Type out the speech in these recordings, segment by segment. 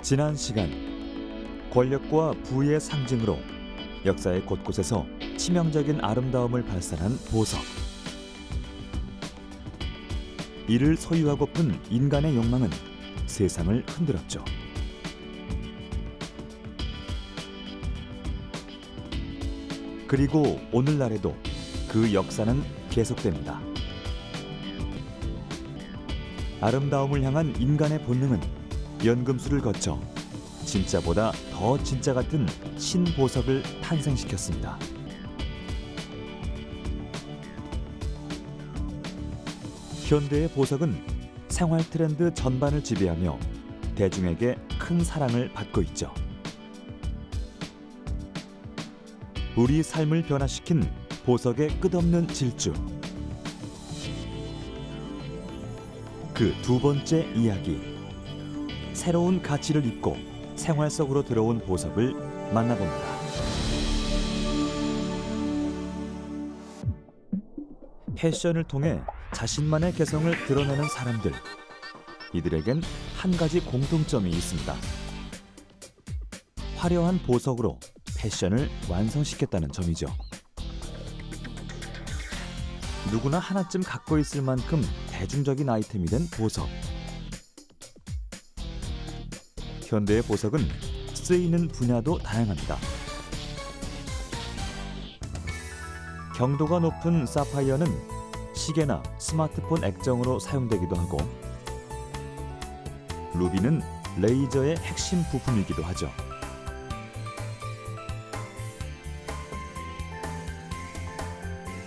지난 시간, 권력과 부의 상징으로 역사의 곳곳에서 치명적인 아름다움을 발산한 보석. 이를 소유하고픈 인간의 욕망은 세상을 흔들었죠. 그리고 오늘날에도 그 역사는 계속됩니다. 아름다움을 향한 인간의 본능은 연금술을 거쳐 진짜보다 더 진짜 같은 신보석을 탄생시켰습니다. 현대의 보석은 생활 트렌드 전반을 지배하며 대중에게 큰 사랑을 받고 있죠. 우리 삶을 변화시킨 보석의 끝없는 질주. 그 두 번째 이야기. 새로운 가치를 입고 생활 속으로 들어온 보석을 만나봅니다. 패션을 통해 자신만의 개성을 드러내는 사람들. 이들에겐 한 가지 공통점이 있습니다. 화려한 보석으로 패션을 완성시켰다는 점이죠. 누구나 하나쯤 갖고 있을 만큼 대중적인 아이템이 된 보석. 현대의 보석은 쓰이는 분야도 다양합니다. 경도가 높은 사파이어는 시계나 스마트폰 액정으로 사용되기도 하고, 루비는 레이저의 핵심 부품이기도 하죠.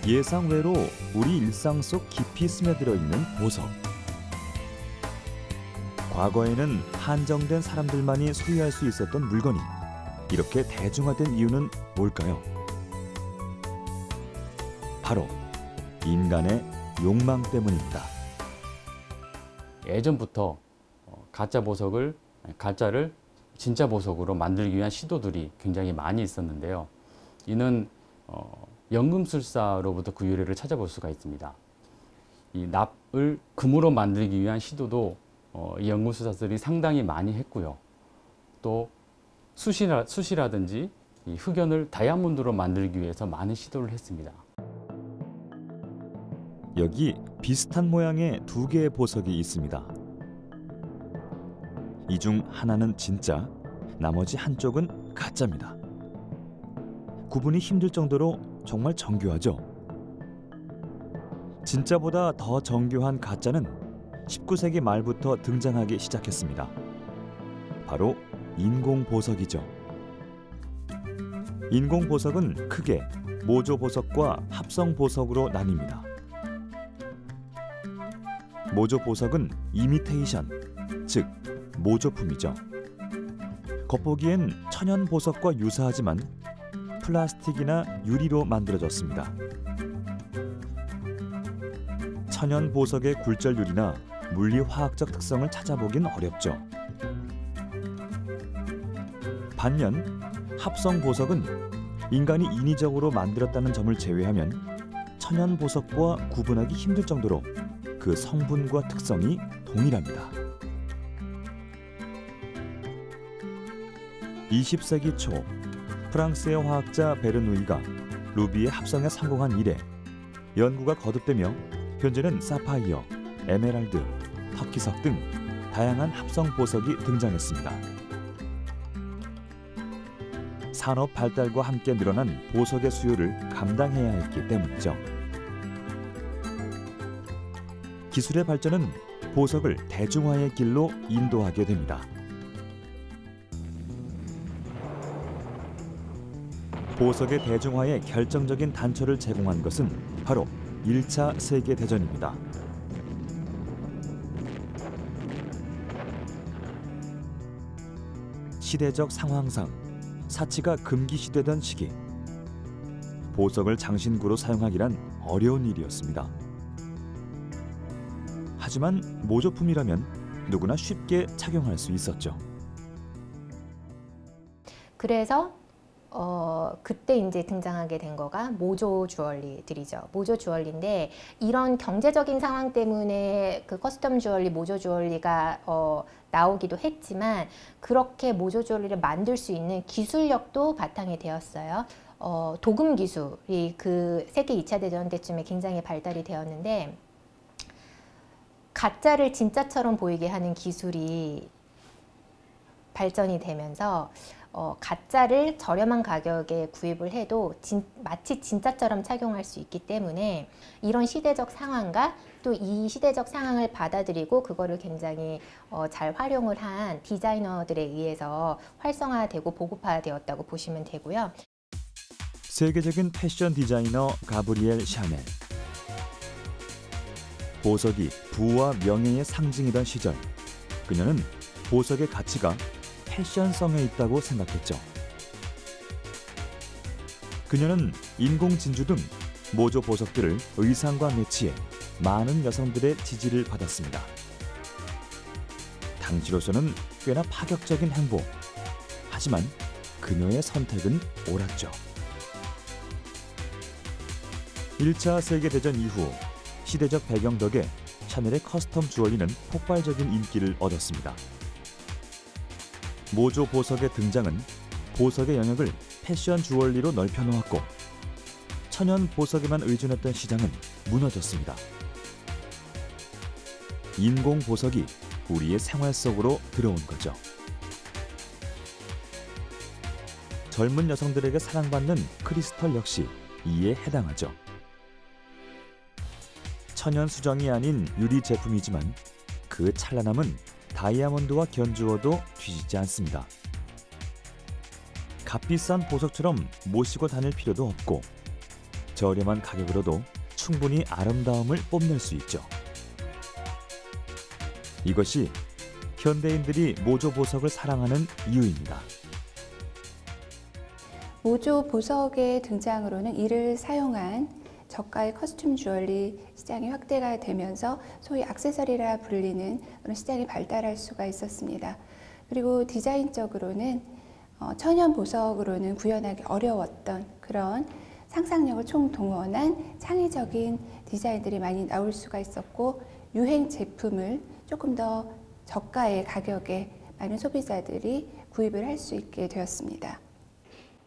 예상외로 우리 일상 속 깊이 스며들어 있는 보석. 과거에는 한정된 사람들만이 소유할 수 있었던 물건이 이렇게 대중화된 이유는 뭘까요? 바로 인간의 욕망 때문입니다. 예전부터 가짜를 진짜 보석으로 만들기 위한 시도들이 굉장히 많이 있었는데요. 이는 연금술사로부터 그 유래를 찾아볼 수가 있습니다. 이 납을 금으로 만들기 위한 시도도 이 연금술사들이 상당히 많이 했고요. 또 숯이라든지 이 흑연을 다이아몬드로 만들기 위해서 많은 시도를 했습니다. 여기 비슷한 모양의 두 개의 보석이 있습니다. 이 중 하나는 진짜, 나머지 한쪽은 가짜입니다. 구분이 힘들 정도로 정말 정교하죠. 진짜보다 더 정교한 가짜는 19세기 말부터 등장하기 시작했습니다. 바로 인공보석이죠. 인공보석은 크게 모조보석과 합성보석으로 나뉩니다. 모조보석은 이미테이션, 즉 모조품이죠. 겉보기엔 천연보석과 유사하지만 플라스틱이나 유리로 만들어졌습니다. 천연보석의 굴절률이나 물리화학적 특성을 찾아보긴 어렵죠. 반면 합성보석은 인간이 인위적으로 만들었다는 점을 제외하면 천연보석과 구분하기 힘들 정도로 그 성분과 특성이 동일합니다. 20세기 초 프랑스의 화학자 베르누이가 루비의 합성에 성공한 이래 연구가 거듭되며 현재는 사파이어, 에메랄드, 터키석 등 다양한 합성 보석이 등장했습니다. 산업 발달과 함께 늘어난 보석의 수요를 감당해야 했기 때문이죠. 기술의 발전은 보석을 대중화의 길로 인도하게 됩니다. 보석의 대중화에 결정적인 단초를 제공한 것은 바로 1차 세계대전입니다. 시대적 상황상 사치가 금기시되던 시기, 보석을 장신구로 사용하기란 어려운 일이었습니다. 하지만 모조품이라면 누구나 쉽게 착용할 수 있었죠. 그래서 그때 이제 등장하게 된 거가 모조 주얼리들이죠. 모조 주얼리인데 이런 경제적인 상황 때문에 그 커스텀 주얼리, 모조 주얼리가 나오기도 했지만 그렇게 모조 주얼리를 만들 수 있는 기술력도 바탕이 되었어요. 도금 기술이 그 세계 2차 대전 때쯤에 굉장히 발달이 되었는데 가짜를 진짜처럼 보이게 하는 기술이 발전이 되면서 가짜를 저렴한 가격에 구입을 해도 마치 진짜처럼 착용할 수 있기 때문에 이런 시대적 상황과 또 이 시대적 상황을 받아들이고 그거를 굉장히 잘 활용을 한 디자이너들에 의해서 활성화되고 보급화되었다고 보시면 되고요. 세계적인 패션 디자이너 가브리엘 샤넬. 보석이 부와 명예의 상징이던 시절, 그녀는 보석의 가치가 패션성에 있다고 생각했죠. 그녀는 인공 진주 등 모조 보석들을 의상과 매치해 많은 여성들의 지지를 받았습니다. 당시로서는 꽤나 파격적인 행보. 하지만 그녀의 선택은 옳았죠. 1차 세계대전 이후 시대적 배경 덕에 샤넬의 커스텀 주얼리는 폭발적인 인기를 얻었습니다. 모조 보석의 등장은 보석의 영역을 패션 주얼리로 넓혀놓았고 천연 보석에만 의존했던 시장은 무너졌습니다. 인공 보석이 우리의 생활 속으로 들어온 거죠. 젊은 여성들에게 사랑받는 크리스털 역시 이에 해당하죠. 천연 수정이 아닌 유리 제품이지만 그 찬란함은 다이아몬드와 견주어도 뒤지지 않습니다. 값비싼 보석처럼 모시고 다닐 필요도 없고 저렴한 가격으로도 충분히 아름다움을 뽐낼 수 있죠. 이것이 현대인들이 모조 보석을 사랑하는 이유입니다. 모조 보석의 등장으로는 이를 사용한 저가의 커스튬 주얼리 시장이 확대가 되면서 소위 액세서리라 불리는 그런 시장이 발달할 수가 있었습니다. 그리고 디자인적으로는 천연 보석으로는 구현하기 어려웠던 그런 상상력을 총동원한 창의적인 디자인들이 많이 나올 수가 있었고 유행 제품을 조금 더 저가의 가격에 많은 소비자들이 구입을 할 수 있게 되었습니다.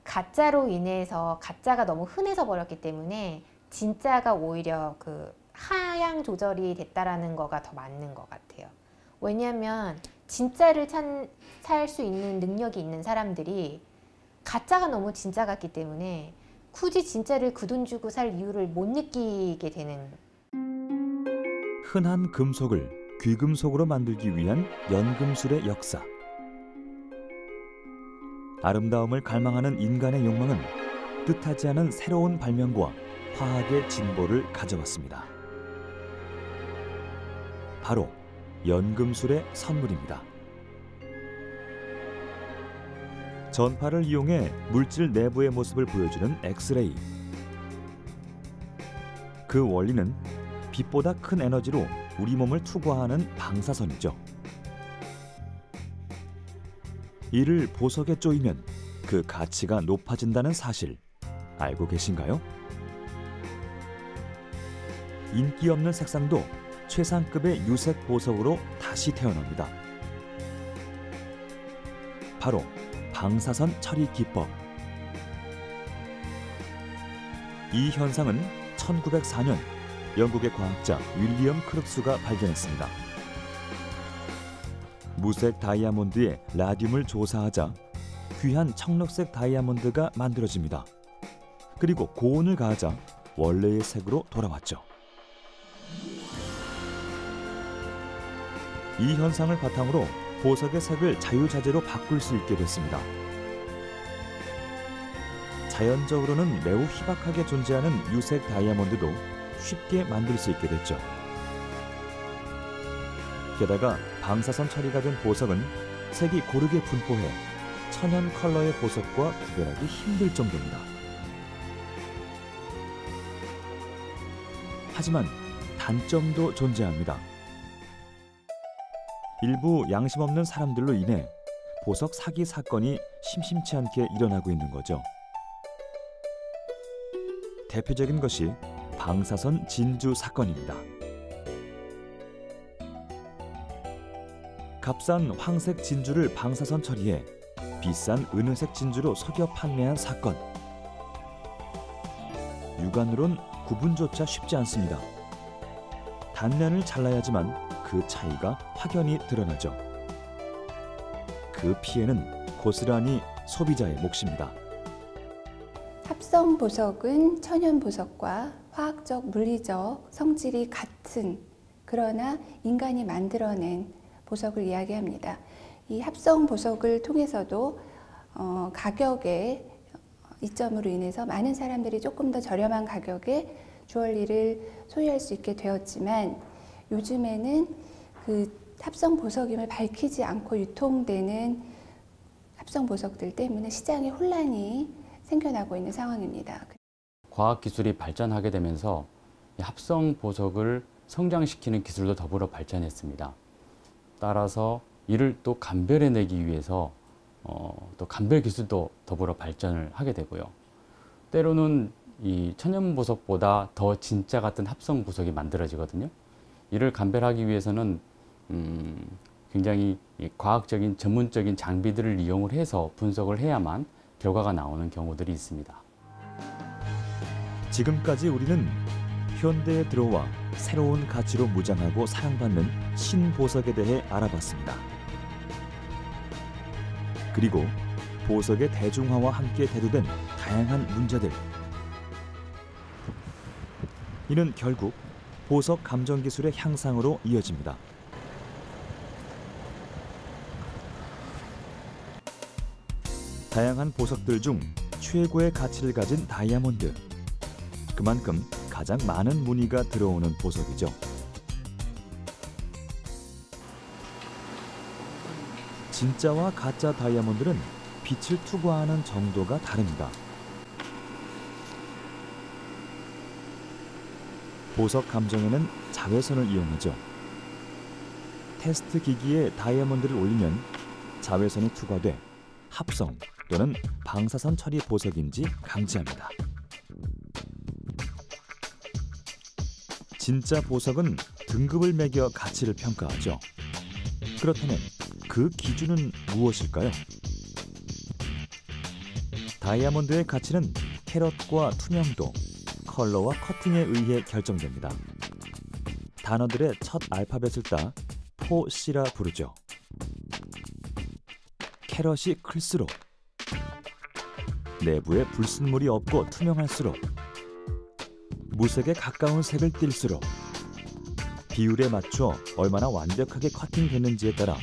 가짜로 인해서 가짜가 너무 흔해져 버렸기 때문에 진짜가 오히려 그 하향 조절이 됐다라는 거가 더 맞는 것 같아요. 왜냐하면 진짜를 살 수 있는 능력이 있는 사람들이 가짜가 너무 진짜 같기 때문에 굳이 진짜를 그 돈 주고 살 이유를 못 느끼게 되는. 흔한 금속을 귀금속으로 만들기 위한 연금술의 역사. 아름다움을 갈망하는 인간의 욕망은 뜻하지 않은 새로운 발명과 화학의 진보를 가져왔습니다. 바로 연금술의 선물입니다. 전파를 이용해 물질 내부의 모습을 보여주는 엑스레이. 그 원리는 빛보다 큰 에너지로 우리 몸을 투과하는 방사선이죠. 이를 보석에 쪼이면 그 가치가 높아진다는 사실 알고 계신가요? 인기 없는 색상도 최상급의 유색 보석으로 다시 태어납니다. 바로 방사선 처리 기법. 이 현상은 1904년 영국의 과학자 윌리엄 크룩스가 발견했습니다. 무색 다이아몬드에 라듐을 조사하자 귀한 청록색 다이아몬드가 만들어집니다. 그리고 고온을 가하자 원래의 색으로 돌아왔죠. 이 현상을 바탕으로 보석의 색을 자유자재로 바꿀 수 있게 됐습니다. 자연적으로는 매우 희박하게 존재하는 유색 다이아몬드도 쉽게 만들 수 있게 됐죠. 게다가 방사선 처리가 된 보석은 색이 고르게 분포해 천연 컬러의 보석과 구별하기 힘들 정도입니다. 하지만 단점도 존재합니다. 일부 양심 없는 사람들로 인해 보석 사기 사건이 심심치 않게 일어나고 있는 거죠. 대표적인 것이 방사선 진주 사건입니다. 값싼 황색 진주를 방사선 처리해 비싼 은회색 진주로 속여 판매한 사건. 육안으론 구분조차 쉽지 않습니다. 단면을 잘라야지만 그 차이가 확연히 드러나죠. 그 피해는 고스란히 소비자의 몫입니다. 합성 보석은 천연 보석과 화학적, 물리적 성질이 같은, 그러나 인간이 만들어낸 보석을 이야기합니다. 이 합성 보석을 통해서도 가격의 이점으로 인해서 많은 사람들이 조금 더 저렴한 가격에 주얼리를 소유할 수 있게 되었지만, 요즘에는 그 합성 보석임을 밝히지 않고 유통되는 합성 보석들 때문에 시장에 혼란이 생겨나고 있는 상황입니다. 과학기술이 발전하게 되면서 이 합성 보석을 성장시키는 기술도 더불어 발전했습니다. 따라서 이를 또 감별해내기 위해서 또 감별 기술도 더불어 발전을 하게 되고요. 때로는 이 천연 보석보다 더 진짜 같은 합성 보석이 만들어지거든요. 이를 감별하기 위해서는 굉장히 과학적인 전문적인 장비들을 이용을 해서 분석을 해야만 결과가 나오는 경우들이 있습니다. 지금까지 우리는 현대에 들어와 새로운 가치로 무장하고 사용받는 신보석에 대해 알아봤습니다. 그리고 보석의 대중화와 함께 대두된 다양한 문제들. 이는 결국 보석 감정 기술의 향상으로 이어집니다. 다양한 보석들 중 최고의 가치를 가진 다이아몬드. 그만큼 가장 많은 문의가 들어오는 보석이죠. 진짜와 가짜 다이아몬드는 빛을 투과하는 정도가 다릅니다. 보석 감정에는 자외선을 이용하죠. 테스트 기기에 다이아몬드를 올리면 자외선이 투과돼 합성 또는 방사선 처리 보석인지 감지합니다. 진짜 보석은 등급을 매겨 가치를 평가하죠. 그렇다면 그 기준은 무엇일까요? 다이아몬드의 가치는 캐럿과 투명도, 컬러와 커팅에 의해 결정됩니다. 단어들의 첫 알파벳을 따 포C라 부르죠. 캐럿이 클수록, 내부에 불순물이 없고 투명할수록, 무색에 가까운 색을 띨수록, 비율에 맞춰 얼마나 완벽하게 커팅되는지에 따라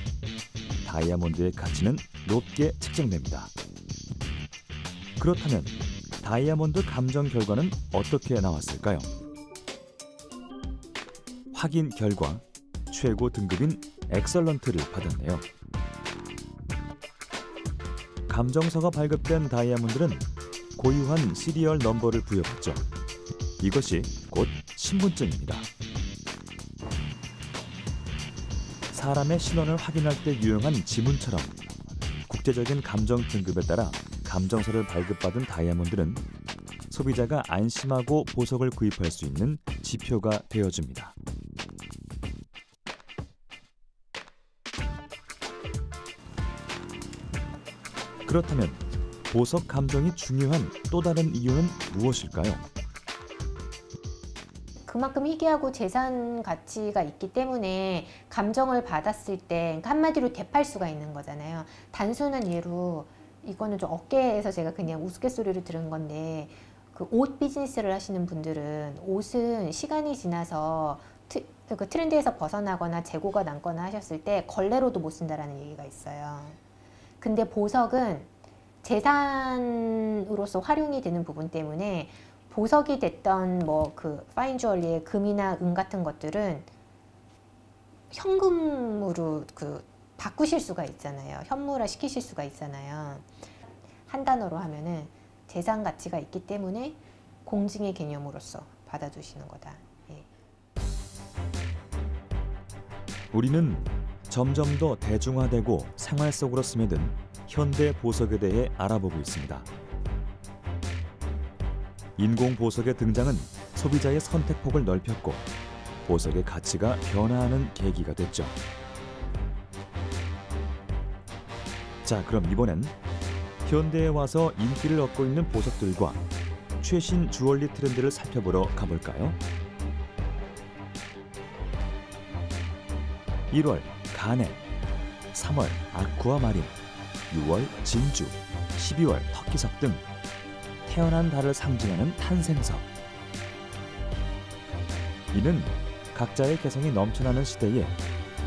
다이아몬드의 가치는 높게 측정됩니다. 그렇다면 다이아몬드 감정 결과는 어떻게 나왔을까요? 확인 결과 최고 등급인 엑설런트를 받았네요. 감정서가 발급된 다이아몬드는 고유한 시리얼 넘버를 부여받죠. 이것이 곧 신분증입니다. 사람의 신원을 확인할 때 유용한 지문처럼 국제적인 감정 등급에 따라 감정서를 발급받은 다이아몬드는 소비자가 안심하고 보석을 구입할 수 있는 지표가 되어줍니다. 그렇다면 보석 감정이 중요한 또 다른 이유는 무엇일까요? 그만큼 희귀하고 재산 가치가 있기 때문에 감정을 받았을 때 한마디로 되팔 수가 있는 거잖아요. 단순한 예로 이거는 좀 업계에서 제가 그냥 우스갯소리로 들은 건데, 그 옷 비즈니스를 하시는 분들은 옷은 시간이 지나서 그 트렌드에서 벗어나거나 재고가 남거나 하셨을 때 걸레로도 못 쓴다라는 얘기가 있어요. 근데 보석은 재산으로서 활용이 되는 부분 때문에 보석이 됐던 뭐 그 파인 주얼리의 금이나 은 같은 것들은 현금으로 그 바꾸실 수가 있잖아요. 현물화 시키실 수가 있잖아요. 한 단어로 하면은 재산 가치가 있기 때문에 공증의 개념으로서 받아주시는 거다. 예. 우리는 점점 더 대중화되고 생활 속으로 스며든 현대 보석에 대해 알아보고 있습니다. 인공 보석의 등장은 소비자의 선택폭을 넓혔고 보석의 가치가 변화하는 계기가 됐죠. 자, 그럼 이번엔 현대에 와서 인기를 얻고 있는 보석들과 최신 주얼리 트렌드를 살펴보러 가볼까요? 1월 가넷, 3월 아쿠아마린, 6월 진주, 12월 터키석 등 태어난 달을 상징하는 탄생석. 이는 각자의 개성이 넘쳐나는 시대에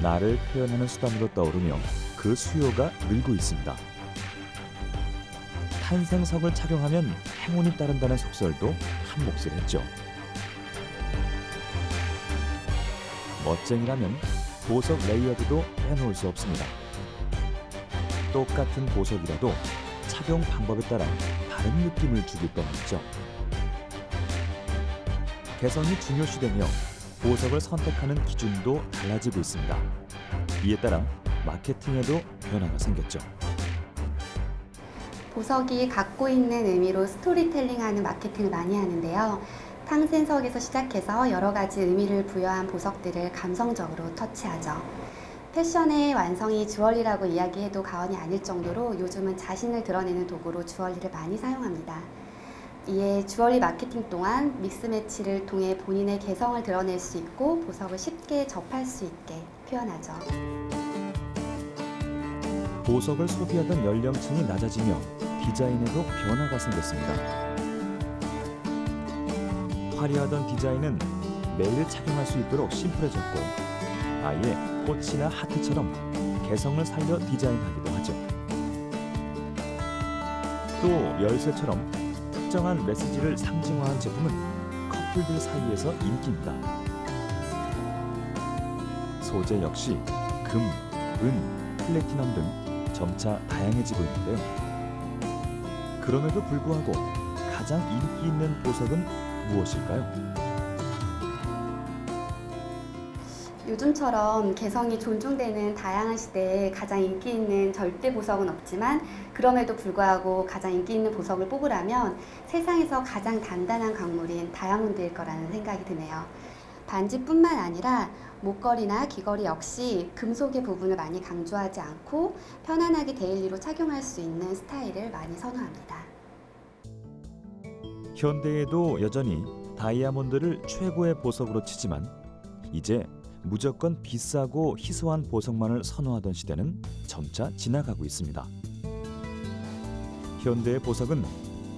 나를 표현하는 수단으로 떠오르며 그 수요가 늘고 있습니다. 탄생석을 착용하면 행운이 따른다는 속설도 한몫을 했죠. 멋쟁이라면 보석 레이어드도 빼놓을 수 없습니다. 똑같은 보석이라도 착용 방법에 따라 다른 느낌을 주기 때문이죠. 개성이 중요시되며 보석을 선택하는 기준도 달라지고 있습니다. 이에 따라 마케팅에도 변화가 생겼죠. 보석이 갖고 있는 의미로 스토리텔링하는 마케팅을 많이 하는데요. 탕생석에서 시작해서 여러 가지 의미를 부여한 보석들을 감성적으로 터치하죠. 패션의 완성이 주얼리라고 이야기해도 과언이 아닐 정도로 요즘은 자신을 드러내는 도구로 주얼리를 많이 사용합니다. 이에 주얼리 마케팅 또한 믹스매치를 통해 본인의 개성을 드러낼 수 있고 보석을 쉽게 접할 수 있게 표현하죠. 보석을 소비하던 연령층이 낮아지며 디자인에도 변화가 생겼습니다. 화려하던 디자인은 매일 착용할 수 있도록 심플해졌고 아예 꽃이나 하트처럼 개성을 살려 디자인하기도 하죠. 또 열쇠처럼 특정한 메시지를 상징화한 제품은 커플들 사이에서 인기입니다. 소재 역시 금, 은, 플래티넘 등 점차 다양해지고 있는데요. 그럼에도 불구하고 가장 인기 있는 보석은 무엇일까요? 요즘처럼 개성이 존중되는 다양한 시대에 가장 인기 있는 절대 보석은 없지만 그럼에도 불구하고 가장 인기 있는 보석을 뽑으라면 세상에서 가장 단단한 광물인 다이아몬드일 거라는 생각이 드네요. 반지뿐만 아니라 목걸이나 귀걸이 역시 금속의 부분을 많이 강조하지 않고 편안하게 데일리로 착용할 수 있는 스타일을 많이 선호합니다. 현대에도 여전히 다이아몬드를 최고의 보석으로 치지만 이제 무조건 비싸고 희소한 보석만을 선호하던 시대는 점차 지나가고 있습니다. 현대의 보석은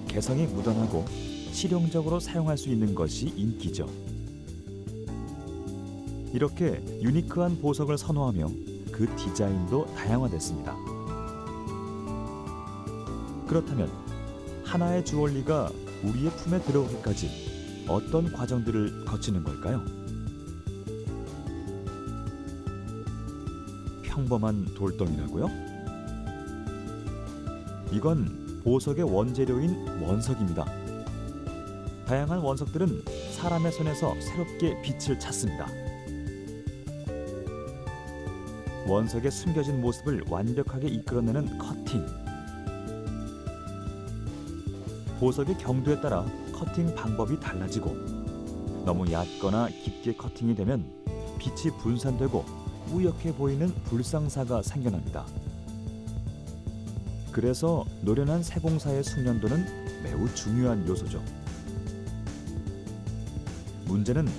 개성이 묻어나고 실용적으로 사용할 수 있는 것이 인기죠. 이렇게 유니크한 보석을 선호하며 그 디자인도 다양화됐습니다. 그렇다면 하나의 주얼리가 우리의 품에 들어오기까지 어떤 과정들을 거치는 걸까요? 평범한 돌덩이라고요? 이건 보석의 원재료인 원석입니다. 다양한 원석들은 사람의 손에서 새롭게 빛을 찾습니다. 원석의 숨겨진 모습을 완벽하게 이끌어내는 커팅. 보석의 경도에 따라 커팅 방법이 달라지고 너무 얕거나 깊게 커팅이 되면 빛이 분산되고 뿌옇게 보이는 불상사가 생겨납니다. 그래서 노련한 세공사의 숙련도는 매우 중요한 요소죠. 문제는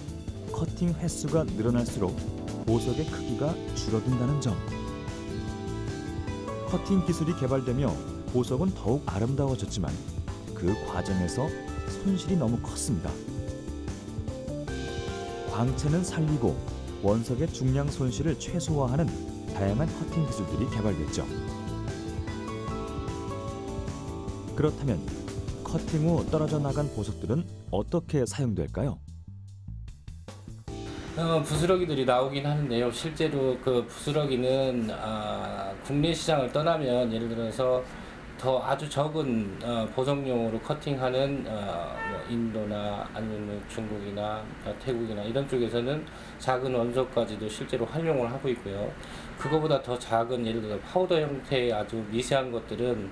커팅 횟수가 늘어날수록 보석의 크기가 줄어든다는 점. 커팅 기술이 개발되며 보석은 더욱 아름다워졌지만 그 과정에서 손실이 너무 컸습니다. 광채는 살리고 원석의 중량 손실을 최소화하는 다양한 커팅 기술들이 개발됐죠. 그렇다면 커팅 후 떨어져 나간 보석들은 어떻게 사용될까요? 부스러기들이 나오긴 하는데요. 실제로 그 부스러기는 국내 시장을 떠나면 예를 들어서 더 아주 적은 보석용으로 커팅하는 인도나 아니면 중국이나 태국이나 이런 쪽에서는 작은 원석까지도 실제로 활용을 하고 있고요. 그거보다 더 작은 예를 들어 파우더 형태의 아주 미세한 것들은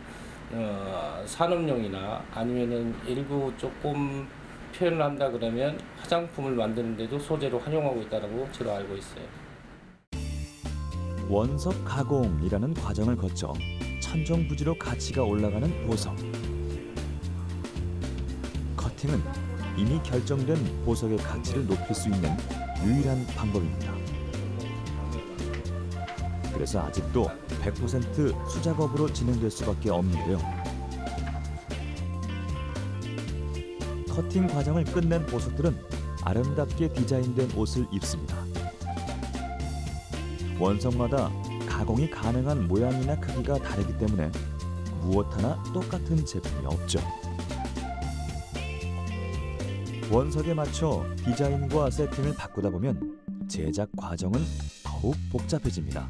산업용이나 아니면은 일부 조금 표현을 한다 그러면 화장품을 만드는데도 소재로 활용하고 있다고 저도 알고 있어요. 원석 가공이라는 과정을 거쳐 천정부지로 가치가 올라가는 보석. 커팅은 이미 결정된 보석의 가치를 높일 수 있는 유일한 방법입니다. 그래서 아직도 100% 수작업으로 진행될 수밖에 없는데요. 커팅 과정을 끝낸 보석들은 아름답게 디자인된 옷을 입습니다. 원석마다 가공이 가능한 모양이나 크기가 다르기 때문에 무엇 하나 똑같은 제품이 없죠. 원석에 맞춰 디자인과 세팅을 바꾸다 보면 제작 과정은 더욱 복잡해집니다.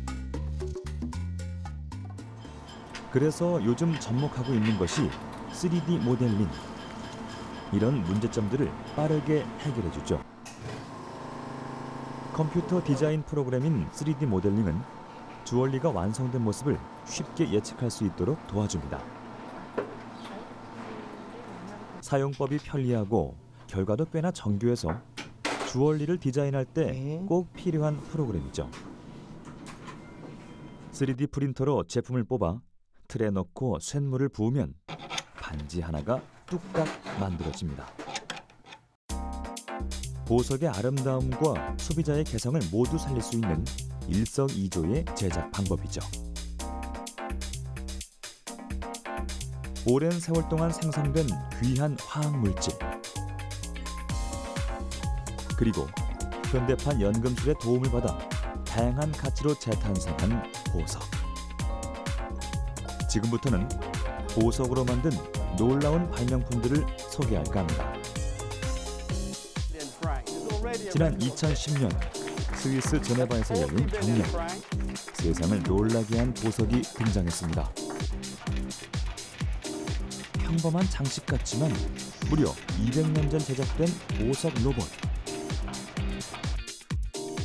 그래서 요즘 접목하고 있는 것이 3D 모델링. 이런 문제점들을 빠르게 해결해주죠. 컴퓨터 디자인 프로그램인 3D 모델링은 주얼리가 완성된 모습을 쉽게 예측할 수 있도록 도와줍니다. 사용법이 편리하고 결과도 꽤나 정교해서 주얼리를 디자인할 때 꼭 필요한 프로그램이죠. 3D 프린터로 제품을 뽑아 틀에 넣고 쇳물을 부으면 반지 하나가 뚝딱 만들어집니다. 보석의 아름다움과 소비자의 개성을 모두 살릴 수 있는 일석이조의 제작 방법이죠. 오랜 세월 동안 생성된 귀한 화학물질, 그리고 현대판 연금술의 도움을 받아 다양한 가치로 재탄생한 보석. 지금부터는 보석으로 만든 놀라운 발명품들을 소개할까 합니다. 지난 2010년 스위스 제네바에서 열린 경매. 세상을 놀라게 한 보석이 등장했습니다. 평범한 장식 같지만 무려 200년 전 제작된 보석 로봇.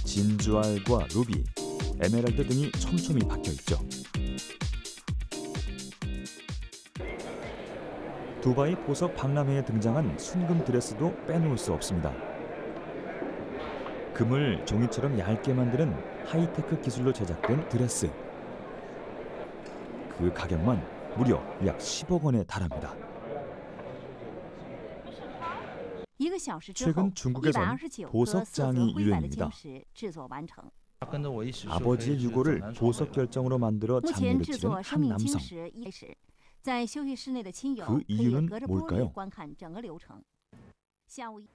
진주알과 루비, 에메랄드 등이 촘촘히 박혀 있죠. 두바이 보석 박람회에 등장한 순금 드레스도 빼놓을 수 없습니다. 금을 종이처럼 얇게 만드는 하이테크 기술로 제작된 드레스. 그 가격만 무려 약 10억 원에 달합니다. 최근 중국에선 보석장이 유행입니다. 아버지의 유골을 보석 결정으로 만들어 장례를 치른 한 남성. 그 이유는 뭘까요?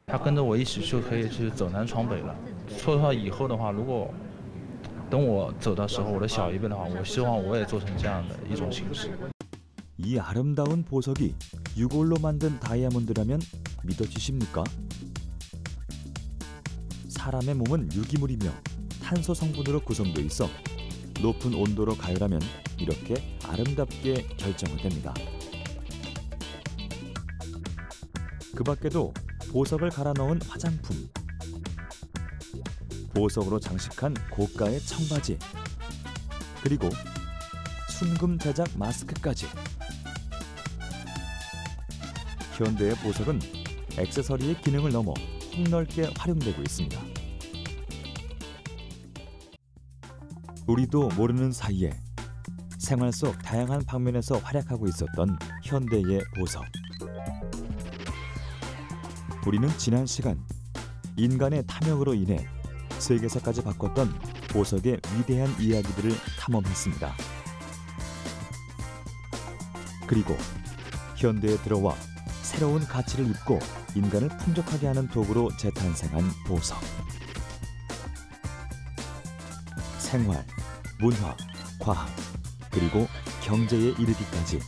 他跟着我一起就可以去走南闯北了。说实话，以后的话，如果等我走的时候，我的小一辈的话，我希望我也做成这样的一种形式。 이 아름다운 보석이 유골로 만든 다이아몬드라면 믿어지십니까? 사람의 몸은 유기물이며 탄소 성분으로 구성되어 있어 높은 온도로 가열하면 이렇게 아름답게 결정이 됩니다. 그 밖에도 보석을 갈아 넣은 화장품, 보석으로 장식한 고가의 청바지, 그리고 순금 제작 마스크까지. 현대의 보석은 액세서리의 기능을 넘어 폭넓게 활용되고 있습니다. 우리도 모르는 사이에 생활 속 다양한 방면에서 활약하고 있었던 현대의 보석. 우리는 지난 시간 인간의 탐욕으로 인해 세계사까지 바꿨던 보석의 위대한 이야기들을 탐험했습니다. 그리고 현대에 들어와 새로운 가치를 입고 인간을 풍족하게 하는 도구로 재탄생한 보석. 생활, 문화, 과학, 그리고 경제에 이르기까지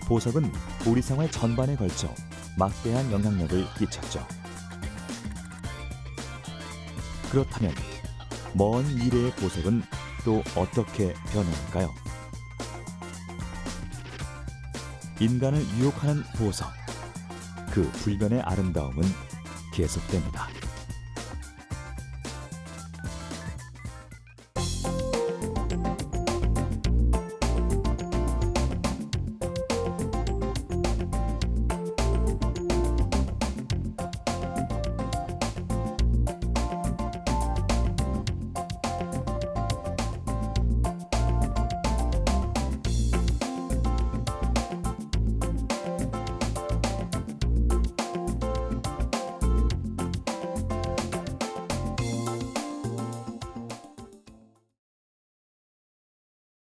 보석은 우리 생활 전반에 걸쳐 막대한 영향력을 끼쳤죠. 그렇다면 먼 미래의 보석은 또 어떻게 변할까요? 인간을 유혹하는 보석, 그 불변의 아름다움은 계속됩니다.